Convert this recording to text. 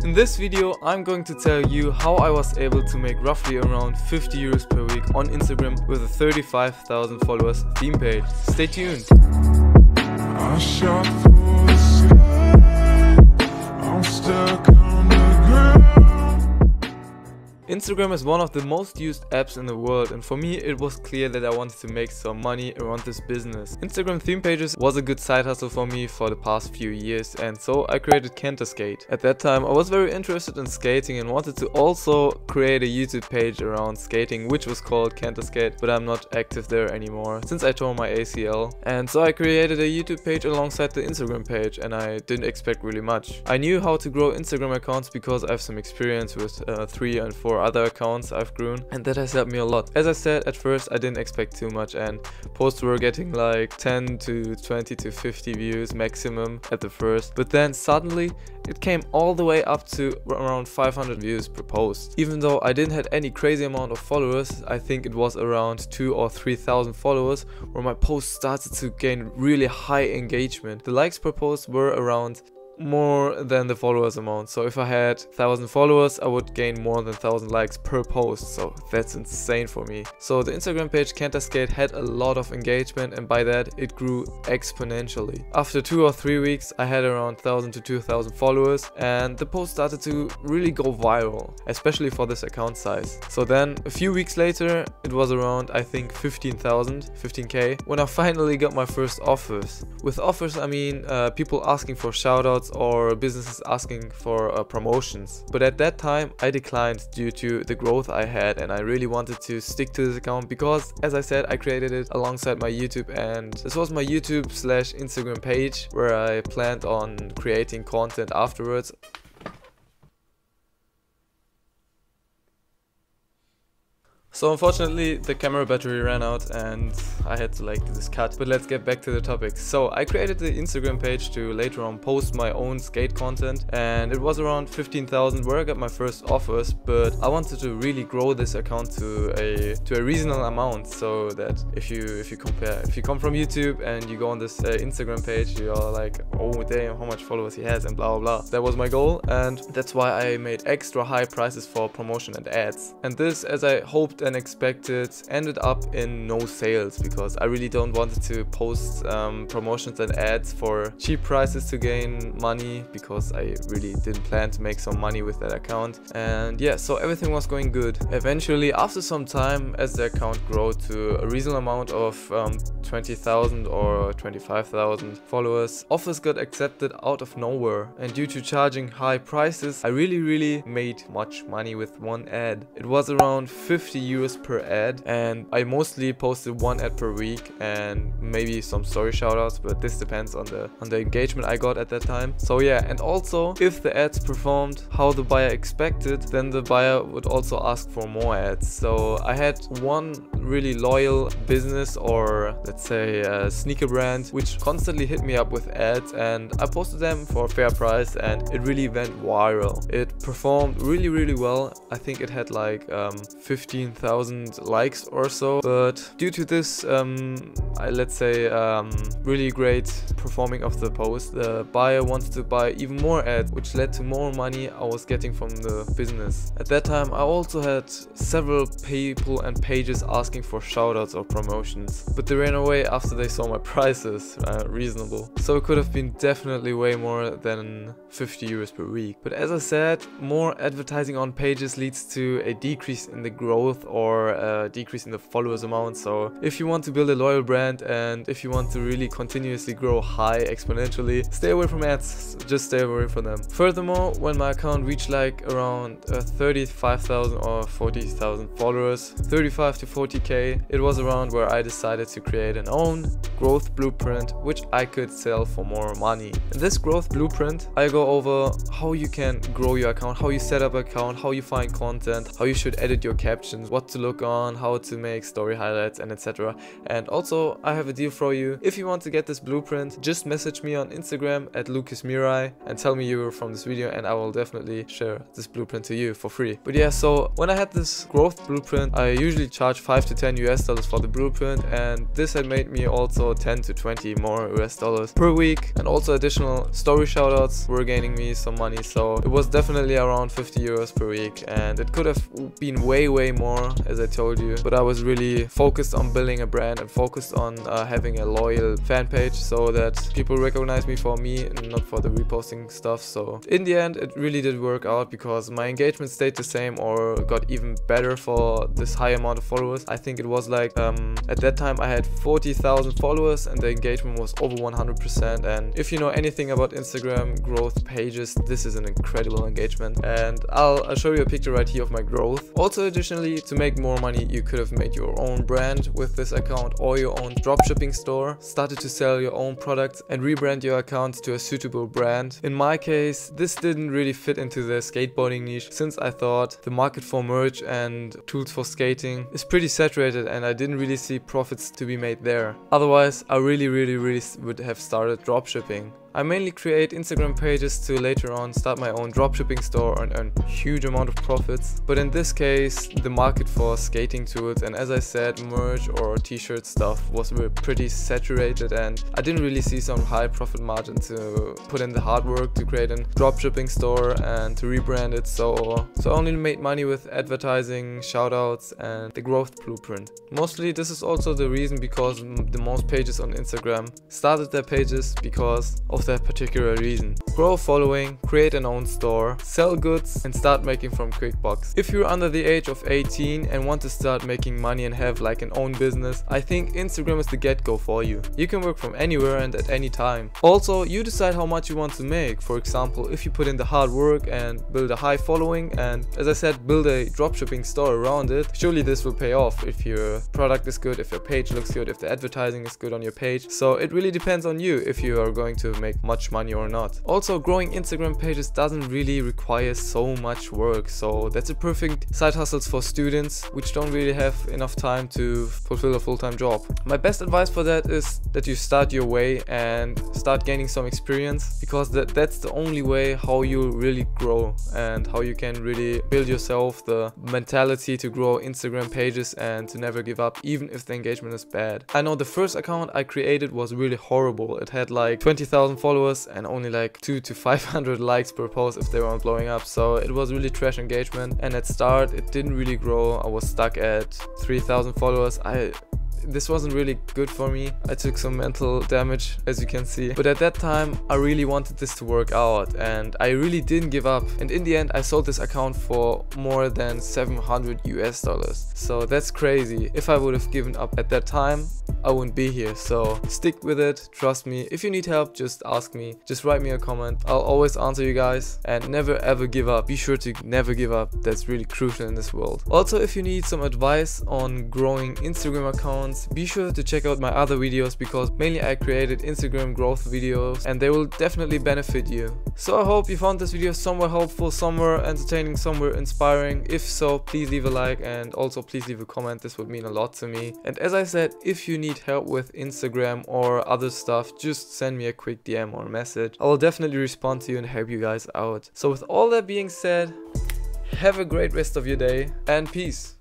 In this video, I'm going to tell you how I was able to make roughly around 50 euros per week on Instagram with a 35,000 followers theme page. Stay tuned. I shot for the sky. I'm stuck on the ground. Instagram is one of the most used apps in the world, and for me it was clear that I wanted to make some money around this business. Instagram theme pages was a good side hustle for me for the past few years, and so I created KAIIZU. At that time I was very interested in skating and wanted to also create a YouTube page around skating, which was called KAIIZU, but I'm not active there anymore since I tore my ACL. And so I created a YouTube page alongside the Instagram page, and I didn't expect really much. I knew how to grow Instagram accounts because I have some experience with 3 and 4 other accounts I've grown, and that has helped me a lot. As I said, at first I didn't expect too much, and posts were getting like 10 to 20 to 50 views maximum at the first, but then suddenly it came all the way up to around 500 views per post. Even though I didn't have any crazy amount of followers, I think it was around 2,000 or 3,000 followers where my posts started to gain really high engagement. The likes per post were around more than the followers amount. So if I had 1,000 followers, I would gain more than 1,000 likes per post. So that's insane for me. So the Instagram page KAIIZU had a lot of engagement, and by that it grew exponentially. After 2 or 3 weeks, I had around 1,000 to 2,000 followers, and the post started to really go viral, especially for this account size. So then a few weeks later, it was around, I think, 15k, when I finally got my first offers. With offers, I mean people asking for shoutouts or businesses asking for promotions. But at that time I declined due to the growth I had, and I really wanted to stick to this account because, as I said, I created it alongside my YouTube, and this was my YouTube/Instagram page where I planned on creating content afterwards. So unfortunately the camera battery ran out and I had to do this cut, but let's get back to the topic. So I created the Instagram page to later on post my own skate content, and it was around 15,000 where I got my first offers, but I wanted to really grow this account to a reasonable amount, so that if you come from YouTube and you go on this Instagram page, you're like, oh damn, how much followers he has, and blah blah blah. That was my goal, and that's why I made extra high prices for promotion and ads. And this, as I hoped and expected, ended up in no sales, because I really don't want to post promotions and ads for cheap prices to gain money, because I really didn't plan to make some money with that account. And yeah, so everything was going good. Eventually, after some time, as the account grew to a reasonable amount of 20,000 or 25,000 followers, offers got accepted out of nowhere, and due to charging high prices, I really made much money with one ad. It was around 50 euros per ad, and I mostly posted one ad per week and maybe some story shoutouts, but this depends on the engagement I got at that time. So yeah, and also if the ads performed how the buyer expected, then the buyer would also ask for more ads. So I had one really loyal business, or let's say a sneaker brand, which constantly hit me up with ads, and I posted them for a fair price, and it really went viral. It performed really well. I think it had like 15,000 likes or so, but due to this let's say really great performing of the post, the buyer wanted to buy even more ads, which led to more money I was getting from the business. At that time I also had several people and pages asking for shoutouts or promotions, but they ran away after they saw my prices reasonable. So it could have been definitely way more than 50 euros per week. But as I said, more advertising on pages leads to a decrease in the growth or a decrease in the followers amount. So if you want to build a loyal brand, and if you want to really continuously grow high exponentially, stay away from ads. Just stay away from them. Furthermore, when my account reached like around 35,000 or 40,000 followers, 35 to 40k, it was around where I decided to create an own growth blueprint which I could sell for more money. In this growth blueprint, I go over how you can grow your account, how you set up an account, how you find content, how you should edit your captions, what to look on, how to make story highlights, and etc. And also I have a deal for you. If you want to get this blueprint, just message me on Instagram at LucasMirai and tell me you were from this video, and I will definitely share this blueprint to you for free. But yeah, so when I had this growth blueprint, I usually charge $5 to $10 for the blueprint, and this had made me also 10 to 20 more US dollars per week, and also additional story shoutouts were gaining me some money, so it was definitely around 50 euros per week, and it could have been way more, as I told you, but I was really focused on building a brand and focused on having a loyal fan page so that people recognize me for me and not for the reposting stuff. So in the end it really did work out because my engagement stayed the same or got even better for this high amount of followers. I think it was like at that time I had 40,000 followers and the engagement was over 100%. And if you know anything about Instagram growth pages, this is an incredible engagement, and I'll show you a picture right here of my growth. Also, additionally, to make more money, you could have made your own brand with this account or your own dropshipping store, started to sell your own products and rebrand your account to a suitable brand. In my case, this didn't really fit into the skateboarding niche, since I thought the market for merch and tools for skating is pretty saturated and I didn't really see profits to be made there. Otherwise, I really would have started dropshipping. I mainly create Instagram pages to later on start my own dropshipping store and earn huge amount of profits. But in this case, the market for skating tools and, as I said, merch or t-shirt stuff was pretty saturated, and I didn't really see some high profit margin to put in the hard work to create a dropshipping store and to rebrand it. So I only made money with advertising, shoutouts, and the growth blueprint. Mostly this is also the reason because the most pages on Instagram started their pages because of that particular reason. Grow a following, create an own store, sell goods, and start making from quick bucks. If you're under the age of 18 and want to start making money and have like an own business, I think Instagram is the get-go for you. You can work from anywhere and at any time. Also, you decide how much you want to make. For example, if you put in the hard work and build a high following and, as I said, build a dropshipping store around it, surely this will pay off if your product is good, if your page looks good, if the advertising is good on your page. So it really depends on you if you are going to make much money or not. Also, growing Instagram pages doesn't really require so much work, so that's a perfect side hustles for students which don't really have enough time to fulfill a full-time job. My best advice for that is that you start your way and start gaining some experience, because that's the only way how you really grow and how you can really build yourself the mentality to grow Instagram pages and to never give up even if the engagement is bad. I know the first account I created was really horrible. It had like 20,000 followers and only like 200 to 500 likes per post if they weren't blowing up, so it was really trash engagement, and at start it didn't really grow. I was stuck at 3,000 followers. This wasn't really good for me. I took some mental damage, as you can see. But at that time, I really wanted this to work out and I really didn't give up. And in the end, I sold this account for more than $700. So that's crazy. If I would have given up at that time, I wouldn't be here. So stick with it, trust me. If you need help, just ask me. Just write me a comment. I'll always answer you guys, and never ever give up. Be sure to never give up. That's really crucial in this world. Also, if you need some advice on growing Instagram accounts, be sure to check out my other videos, because mainly I created Instagram growth videos and they will definitely benefit you. So I hope you found this video somewhere helpful, somewhere entertaining, somewhere inspiring. If so, please leave a like and also please leave a comment. This would mean a lot to me. And as I said, if you need help with Instagram or other stuff, just send me a quick DM or message. I will definitely respond to you and help you guys out. So with all that being said, have a great rest of your day and peace.